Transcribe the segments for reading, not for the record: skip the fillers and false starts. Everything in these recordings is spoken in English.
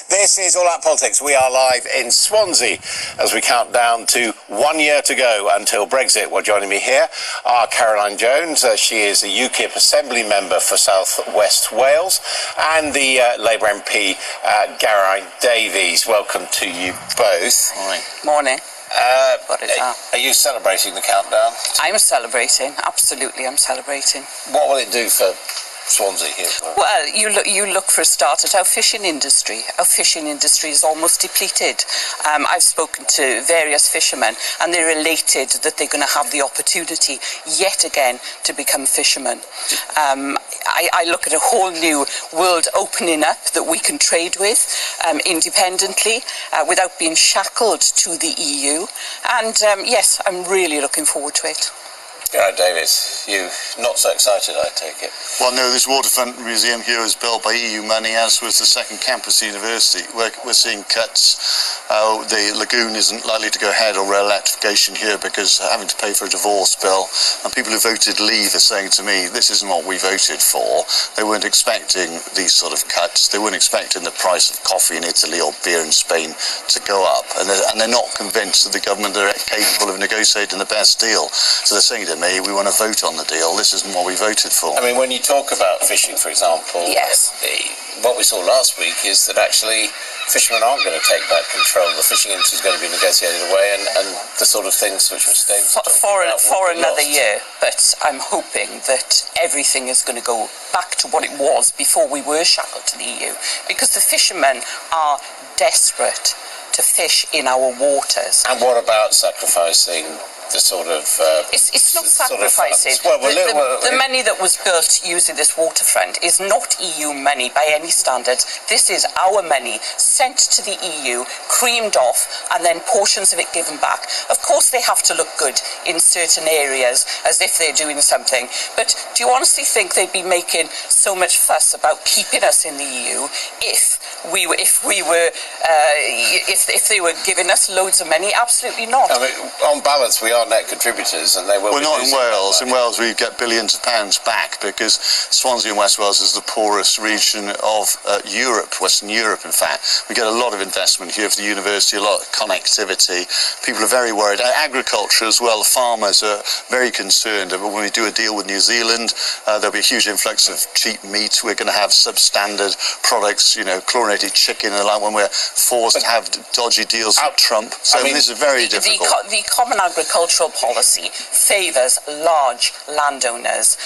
This is All Out Politics. We are live in Swansea as we count down to 1 year to go until Brexit. Well, joining me here are Caroline Jones. She is a UKIP Assembly member for South West Wales, and the Labour MP, Geraint Davies. Welcome to you both. Morning. Morning. Are you celebrating the countdown? I'm celebrating. Absolutely, I'm celebrating. What will it do for Swansea here? Well, you look for a start at our fishing industry. Our fishing industry is almost depleted. I've spoken to various fishermen, and they're elated that they're going to have the opportunity yet again to become fishermen. I look at a whole new world opening up that we can trade with independently without being shackled to the EU. And yes, I'm really looking forward to it. Geraint Davies, you not so excited, I take it? Well, no, this waterfront museum here is built by EU money, as was the second campus university. We're seeing cuts. The lagoon isn't likely to go ahead, or electrification here, because having to pay for a divorce bill. And people who voted Leave are saying to me, this isn't what we voted for. They weren't expecting these sort of cuts. They weren't expecting the price of coffee in Italy or beer in Spain to go up. And they're not convinced that the government are capable of negotiating the best deal. So they're saying to me, we want to vote on the deal. This isn't what we voted for. I mean, when you talk about fishing, for example, yes, what we saw last week is that actually fishermen aren't going to take back control. The fishing industry is going to be negotiated away, and the sort of things which Mr. Davies was talking about for another year. But I'm hoping that everything is going to go back to what it was before we were shackled to the EU, because the fishermen are desperate to fish in our waters. And what about sacrificing the sort of... it's not sacrificing. The money that was built using this waterfront is not EU money by any standards. This is our money sent to the EU, creamed off, and then portions of it given back. Of course they have to look good in certain areas, as if they're doing something. But do you honestly think they'd be making so much fuss about keeping us in the EU if they were giving us loads of money? Absolutely not. I mean, on balance, we are net contributors, and they will. We're not in Wales. In Wales, we get billions of pounds back because Swansea and West Wales is the poorest region of Europe, Western Europe, in fact. We get a lot of investment here for the university, a lot of connectivity. People are very worried. Agriculture as well, farmers are very concerned. When we do a deal with New Zealand, there'll be a huge influx of cheap meat. We're going to have substandard products, chlorinated chicken, and like when we're forced to have dodgy deals with Trump. So this is very difficult. The Common Agricultural Policy favours large landowners.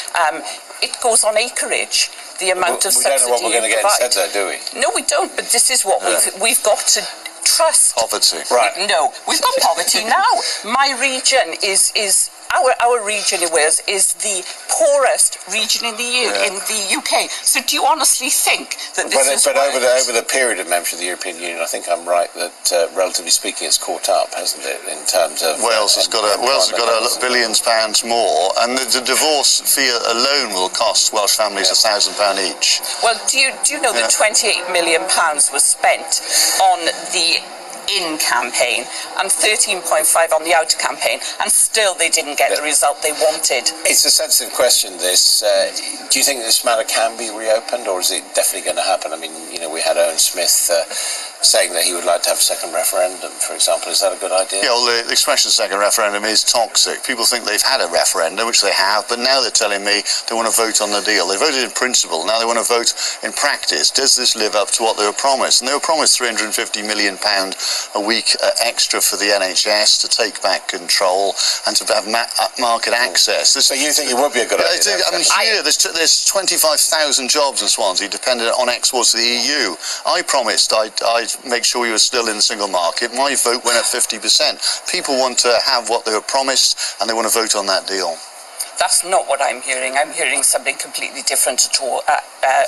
It goes on acreage. The amount of subsidy we don't know what we're going to get instead there, do we? No, we don't. But this is what we've got to trust. Poverty. Right. No, we've got poverty now. My region is our region in Wales is the poorest region in the UK. So do you honestly think that this is over the period of membership of the European Union, I think I'm right that relatively speaking, it's caught up, hasn't it, in terms of Wales has got billions of pounds more, and the divorce fee alone will cost Welsh families £1,000 each. Well, do you know that £28 million was spent on the in campaign and 13.5 on the out campaign, and still they didn't get the result they wanted? It's a sensitive question, this. Do you think this matter can be reopened, or is it definitely going to happen? I mean, we had Owen Smith saying that he would like to have a second referendum, for example. Is that a good idea? Yeah, well, the expression second referendum is toxic. People think they've had a referendum, which they have, but now they're telling me they want to vote on the deal. They voted in principle, now they want to vote in practice. Does this live up to what they were promised? And they were promised £350 million a week extra for the NHS to take back control and to have market access. So you think it would be a good idea? I mean, here there's 25,000 jobs in Swansea dependent on exports to the EU. I promised I'd make sure you were still in the single market. My vote went at 50%. People want to have what they were promised, and they want to vote on that deal. That's not what I'm hearing. I'm hearing something completely different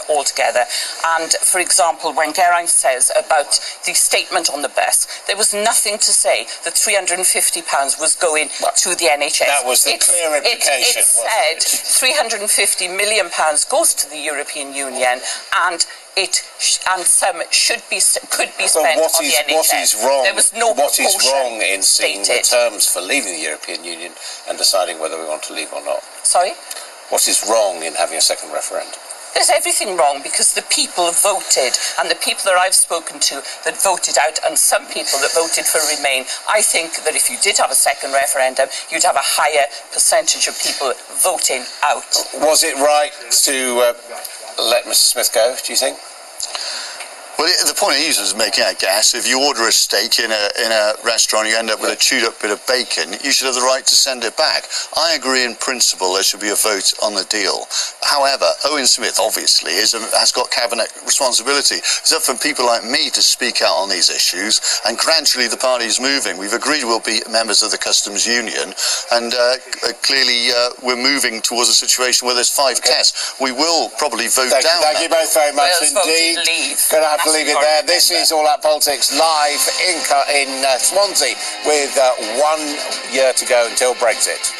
altogether. And, for example, when Geraint says about the statement on the bus, there was nothing to say that £350 was going to the NHS. That was the clear implication. It said £350 million goes to the European Union, and some could be spent on the NHS. What is wrong? There was no what is wrong in seeing the stated terms for leaving the European Union and deciding whether we want to leave or not? Sorry? What is wrong in having a second referendum? There's everything wrong because the people voted, and the people that I've spoken to that voted out, and some people that voted for Remain, I think that if you did have a second referendum, you'd have a higher percentage of people voting out. Was it right to let Mr Smith go, do you think? Well, the point he was making, I guess, if you order a steak in a restaurant, you end up with a chewed up bit of bacon, you should have the right to send it back. I agree in principle there should be a vote on the deal. However, Owen Smith obviously has got cabinet responsibility. It's up for people like me to speak out on these issues, and gradually the party is moving. We've agreed we'll be members of the customs union, and clearly we're moving towards a situation where there's 5 tests. We will probably vote down. Thank you both very much indeed. Going to have to leave it there. This is All Out Politics live in Swansea with 1 year to go until Brexit.